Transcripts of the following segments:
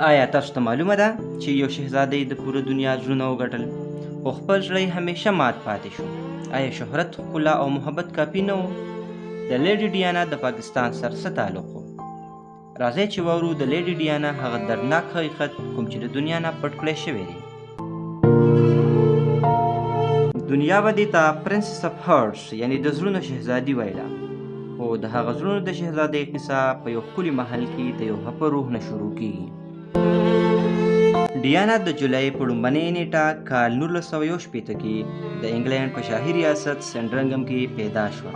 آیا تاسو ته معلومه ده چې یو شهزاده د پوره دنیا زړونه وګټل خو خپل زړه یې همیشه مات پاتې شو؟ آیا شهرت، ښکلا او محبت کافي نه و؟ د لیډي ډیانا د پاکستان سره څه تعلق و؟ راځئ چې واورو د لیډي ډیانا هغه دردناک حقیقت کوم چې د دنیا نه پټ کړی شوی دی. دنیا به دې ته پرنسس اف هارټس یعنی د زړونو شهزادي ویله، خو د هغه زړونو د شهزادۍ کیسه په یو ښکلي محل کې د یو هپه روح نه شروع کیږي. ډیانا د جولای په لومبنۍ نیټه کال 1961 کې د انګلند په شاهي ریاست سنډرنګم کې پیدا شوه.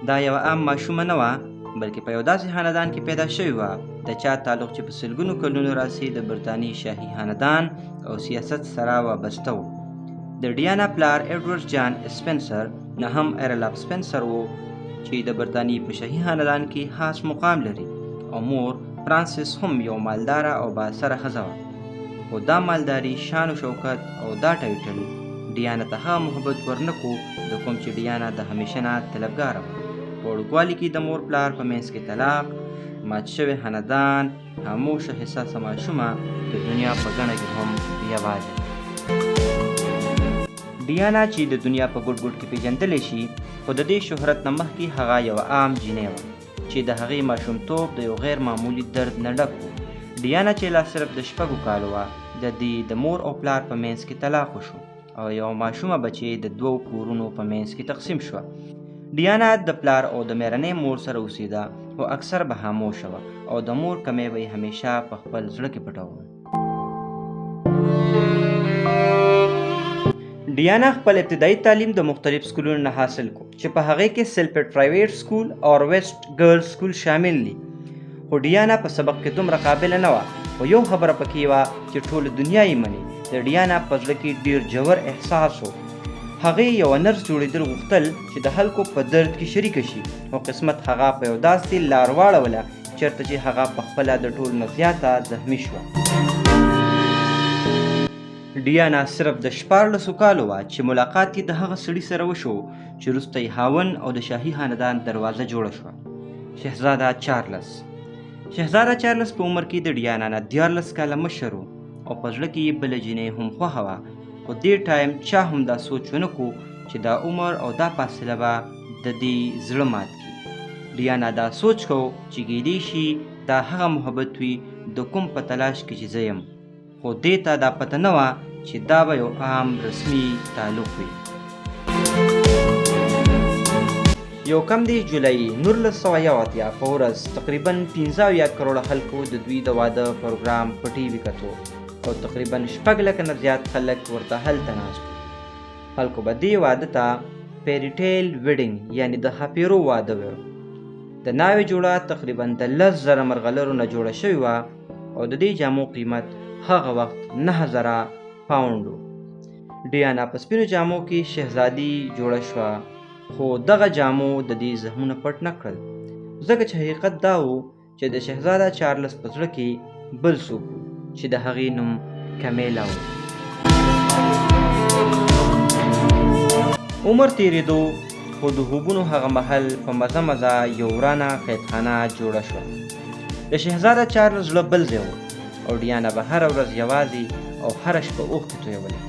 دا یوه عام ماشومه نه وه، بلکې په یو داسې خاندان کې پیدا شوې وه د چا تعلق چې په سلګونو کلونو راهیسې د برطانیې شاهي خاندان او سیاست سره وابسته و. د ډیانا پلار ایډورډ جان سپنسر نه هم ارل اف سپنسر و چې د برطانیې په شاهي خاندان کې خاص مقام لري، او مور فرانسس هم یو مالداره او بااثره ښځه وه. خو دا مالداري، شان و شوکت او دا ټایټل ډیانا ته هغه محبت ورنکو د کوم چې ډیانا د همیشه نه طلبګاره وه. په وړوکوالي کې د مور پلار په منځ کې طلاق، مات شوی خاندان، خاموشه حساسه ماشومه د دنیا په ګڼه کې هم یوازې. ډیانا چې د دنیا په ګوټ ګوټ کې پیژندلی شي، خو د دې شهرت نه مخکې هغه یوه عام جینۍ وه چې د هغې ماشومتوب د یو غیر معمولي درد نه ډک و. ډیانا چې لا صرف د 6 کالو وه، د دې د مور او پلار په منځ کې طلاق وشو او یو ماشومه بچې د 2 کورونو په منځ کې تقسیم شوه. ډیانا د پلار او د مېرنۍ مور سره اوسېده، خو اکثر به خاموشه وه او د مور کمی به یې همیشه په خپل زړه کې پټوه. ډیانا خپل ابتدایي تعلیم د مختلف سکولونو نه حاصل کو چې په هغې کې سلفټ پرایویټ سکول او ویسټ ګرلز سکول شامل دي. خو ډیانا په سبق کې دومره قابله نه وه، خو یو خبره پکې وه چې ټوله دنیا یې مني. د ډیانا په زړه کې ډېر ژور احساس و. هغې یوه نرس جوړېدل غوښتل چې د خلکو په درد کې شریکه شي، خو قسمت هغه په یو داسې لار واړوله چېرته چې هغه پخپله د ټولو نه زیاته زخمي شوه. ډیانا صرف د 14 کالو وه چې ملاقات یې د هغه سړي سره وشو چې وروسته یې خاوند او د شاهي خاندان دروازه جوړه شوه، شهزاده چارلس. شهزاده چارلس په عمر کې د ډیانا نه 14 کاله مشر و او په زړه کې یې بله جینۍ هم خوښه وه، خو دې ټایم چا هم دا سوچ ونه کو چې دا عمر او دا فاصله به د دې زړه مات کړي. ډیانا دا سوچ کو چې کیدای شي دا هغه محبت وي د کوم په تلاش کې چې زه یم، خو دې ته دا پته نه وه چې دا به یو عام رسمي تعلق وي. یو کم دی جولای 1981 په ورځ تقریبا 15 کروڑه خلکو د دوی د واده پروګرام په ټي وي کتو او تقریبا 6 لکه نه زیات خلک ورته هلته ناست وو. خلکو به دې واده ته پیری ټیل ویډینګ یعنی د ښاپیرو واده ویل. د ناوې جوړه تقریبا د 10,000 مرغلرو نه جوړه شوې وه او د دې جامو قیمت هغه وخت 9,000 پاونډو. ډیانا په سپینو جامو کې شهزادي جوړه شوه، خو دغه جامو د دې زخمونه پټ نه کړل، ځکه چې حقیقت دا و چې د شهزاده چارلس په زړه کې بل څوک و چې د هغې نوم کمیلا و. عمر تېرېدو، خو د خوبونو هغه محل په مزه مزه یو ورانه قیدخانه جوړه شوه. د شهزاده چارلس زړه بل ځای و او ډیانا به هره ورځ یوازې او هره شپه اوښکې تویولې.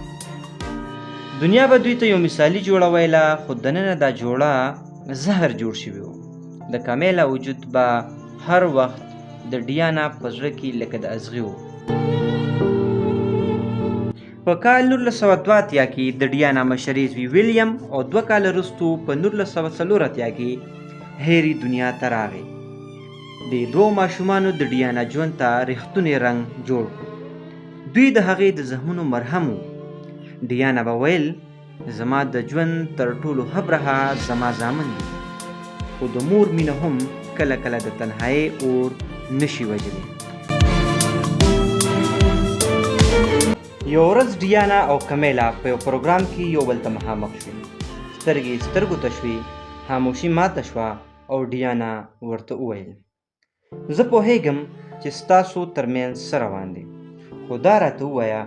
دنیا به دوی ته یو مثالي جوړه ویله، خو دننه دا جوړه زهر جوړ شوي و. د کامیلا وجود به هر وخت د ډیانا په زړه کې لکه د ازغي و. په کال 1902 کې د ډیانا مشر زوی ویلیام او 2 کاله وروستو په 1904 کې هیري دنیا ته راغی. د 2 ماشومانو د ډیانا ژوند ته رښتونی رنګ جوړ کړو. دوی د هغې د زخمونو مرهم و. ډیانا به ویل زما د ژوند تر ټولو ښه برخه زما زامن دي، خو د مور مینه هم کله کله د تنهایۍ اور نشي وژلی. یو ورځ ډیانا او کمیلا په یو پروګرام کې یو بل ته مخامخ شوې. سترګې سترګو ته شوې، خاموشي ماته شوه او ډیانا ورته وویل زه پوهیږم چې ستاسو ترمنځ څه روان دي، خو دا راته ووایه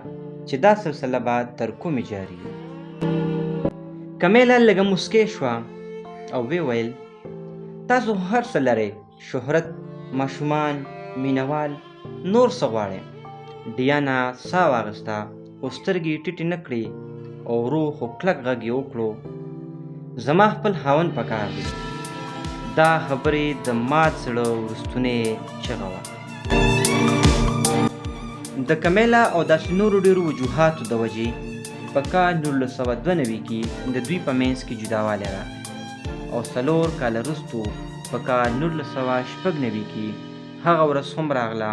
چې دا سلسله به تر کومې جاري وي. کمیلا لږه مسکۍ شوه او ویې ویل تاسو هر څه لرئ، شهرت، ماشومان، مینوال، نور څه غواړئ، ډیانا ساه واخیسته خو سترګې ټیټې نه کړې او ورو خو کلک غږ یې وکړو زما خپل خاوند پکار دی. دا خبرې د مات زړه وروستونې چغه وه. د کمیلا او داسې نورو ډېرو وجوهاتو د وجې په کال 1992 کې د دوی په منځ کې جداوالی راغی او 4 کاله وروستو په کال 1996 کې هغه ورځ هم راغله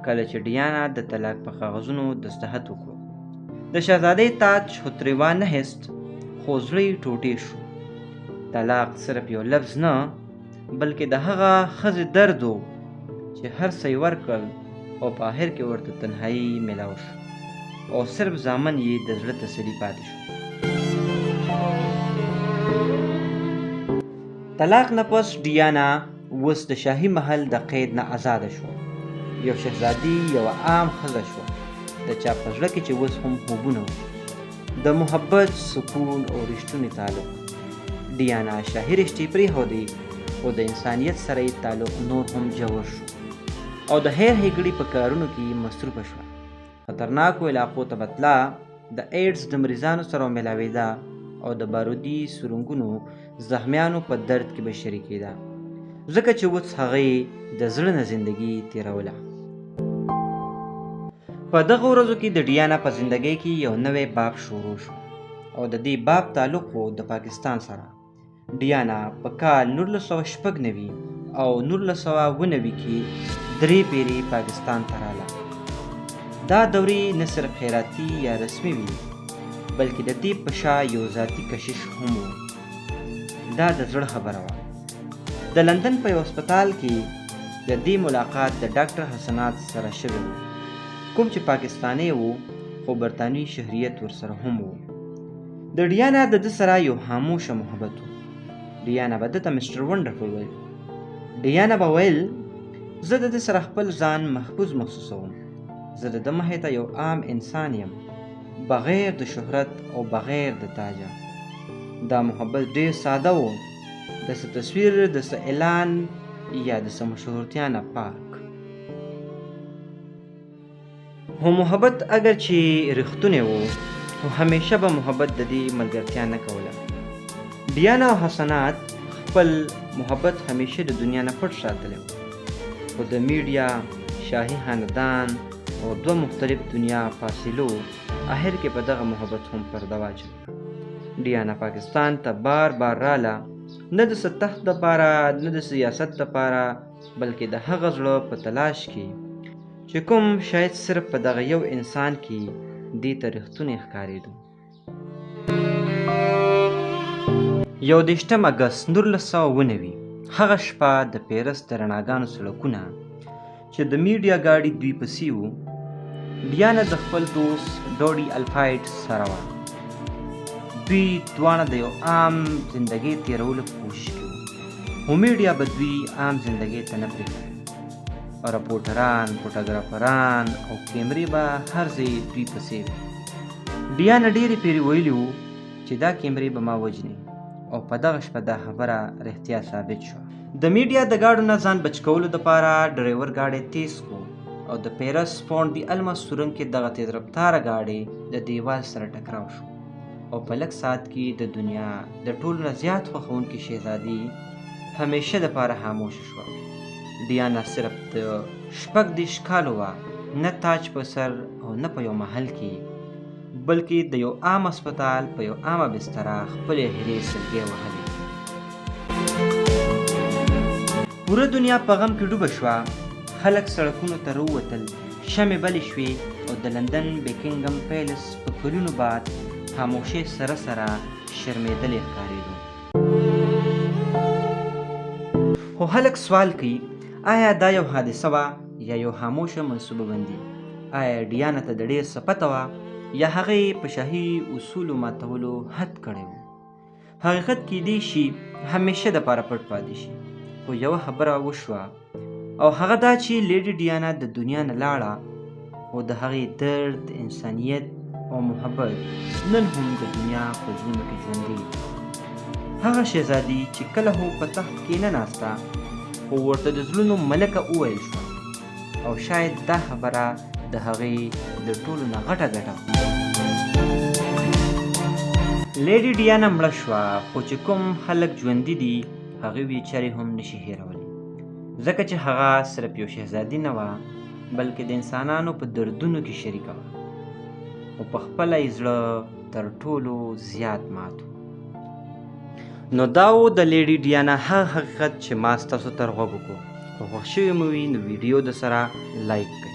کله چې ډیانا د طلاق په کاغذونو دستخط وکړو. د شهزادې تاج خو ترې وانهیست خو زړه یې ټوټې شو. طلاق صرف یو لفظ نه بلکې د هغه ښځې درد و چې هر څه یې ورکړل او په آخر کې ورته تنهایي میلاو شو او صرف زامن یې د زړه تسلي پاتې شو. طلاق نه پس ډیانا اوس د شاهي محل د قید نه آزاده شو. یو شهزادي یوه عام ښځه شوه د چا په زړه کې چې اوس هم خوبونه وو د محبت، سکون او رښتونې تعلق. ډیانا شاهي رشتې پرېښودې خو د انسانیت سره یې تعلق نور هم ژور شو او د هیر هیګړي په کارونو کې مصروفه شوه. خطرناکو علاقو ته به تله، د ایډز د مریضانو سره ملاوېده او د بارودي سرنګونو زخمیانو په درد کې به شریکېده ځکه چې اوس هغه یې د زړه نه زندګي تېروله. په دغه ورځو کې د ډیانا په زندګۍ کې یو نوی باب شروع شو او د دې باب تعلق و د پاکستان سره. ډیانا په کال 1996 او 1999 کې 3 پیرې پاکستان ته راله. دا دورې نه صرف خیراتي یا رسمي وي بلکې د دې په شا یو ذاتي کشش هم و. دا د زړه خبره وه. د لندن په یو هسپتال کې د دې ملاقات د ډاکټر حسنات سره شوی و کوم چې پاکستانی و خو برطانوي شهریت ورسره هم و. د ډیانا د ده سره یو خاموشه محبت و. ډیانا به ده ته مسټر ونډرفل ویل. ډیانا به ویل زه د ده سره خپل ځان محفوظ محسوسوم. زه د ده مخې ته یو عام انسان یم بغیر د شهرت او بغیر د تاجه. دا محبت ډېر ساده و، د څه تصویر، د څه اعلان یا د څه مشهورتیا نه پاک. خو محبت اگر چې رښتونی و خو همیشه به محبت د دې ملګرتیا نه کوله. ډیانا او حسنات خپل محبت همیشه د دنیا نه پټ ساتلی و خو د میډیا، شاهي خاندان او 2 مختلف دنیا فاصلو آخر کې په دغه محبت هم پرده واچوله. ډیانا پاکستان ته بار بار راله، نه د څه تخت دپاره نه د سیاست دپاره بلکې د هغه زړه په تلاش کې چې کوم شاید صرف په دغه یو انسان کې دې ته رښتونی ښکارېدو. 21 اګست 1999 هغه شپه د پیرس د رڼاګانو سړکونه چې د میډیا ګاډي دوی پسې وو. ډیانا د خپل دوست ډوډي الفاید سره وه. دوی دواړه د یو عام زندګۍ تېرولو په کوشش کې وو خو میډیا به دوی عام زندګۍ ته نه پرېښی. رپورټران، فوټوګرافران او کیمرې به هر ځای دوی پسې وي. ډیانا ډېرې پیرې ویلي وو چې دا کیمرې به ما وجني او په دغه شپه دا خبره رښتیا ثابت شوه. د میډیا د ګاډو نه ځان بچ کولو دپاره ډرایور ګاډی تیز کړو او د پیرس پونډ د الماس سورنګ کې دغه تیز رفتاره ګاډی د دیوال سره ټکراو شو او په لږ ساعت کې د دنیا د ټولو نه زیات خوښونکې شهزادي همیشه دپاره خاموشه شوه. ډیانا صرف د 24 کالو وه، نه تاج په سر او نه په یو محل کې بلکې د یو عام هسپتال په یو عامه بستره خپلې هیلې سلګۍ وهلې. پوره دنیا په غم کې ډوبه شوه. خلک سړکونو ته راووتل، شمې بلې شوې او د لندن بیکینګم پیلس په کلونو بعد خاموشۍ سره سره شرمېدلی ښکارېدو. خو خلک سوال کوي آیا دا یو حادثه وه یا یو خاموشه منصوبه بندي؟ آیا ډیانا ته د ډېر څه پته وه یا هغه یې په شاهي اصولو ماتولو حد کړی و؟ حقیقت کیدی شي همیشه دپاره پټ پاتې شي. خو یوه خبره وشوه او هغه دا چې لیډي ډیانا د دنیا نه لاړه خو د هغې درد، انسانیت او محبت نن هم د دنیا په زړونو کې ژوندی. هغه شهزادي چې کله هو په تخت کې نه ناسته خو ورته د زړونو ملکه وویل شوه او شاید دا خبره د هغې د ټولو نه غټه ګټه. لیډي ډیانا مړه شوه، خو چې کوم خلک ژوندي دي هغې وی چرې هم نشي هېرولی، ځکه چې هغه صرف یو شهزادي نه وه بلکې د انسانانو په دردونو کې شریکه وه، خو په خپله یې زړه تر ټولو زیات مات و. نو دا و د لیډي ډیانا هغه حقیقت چې ما ستاسو ته غوږ وکړو. که خوښ شوي مو وي نو ویډیو د سره لایک کړئ.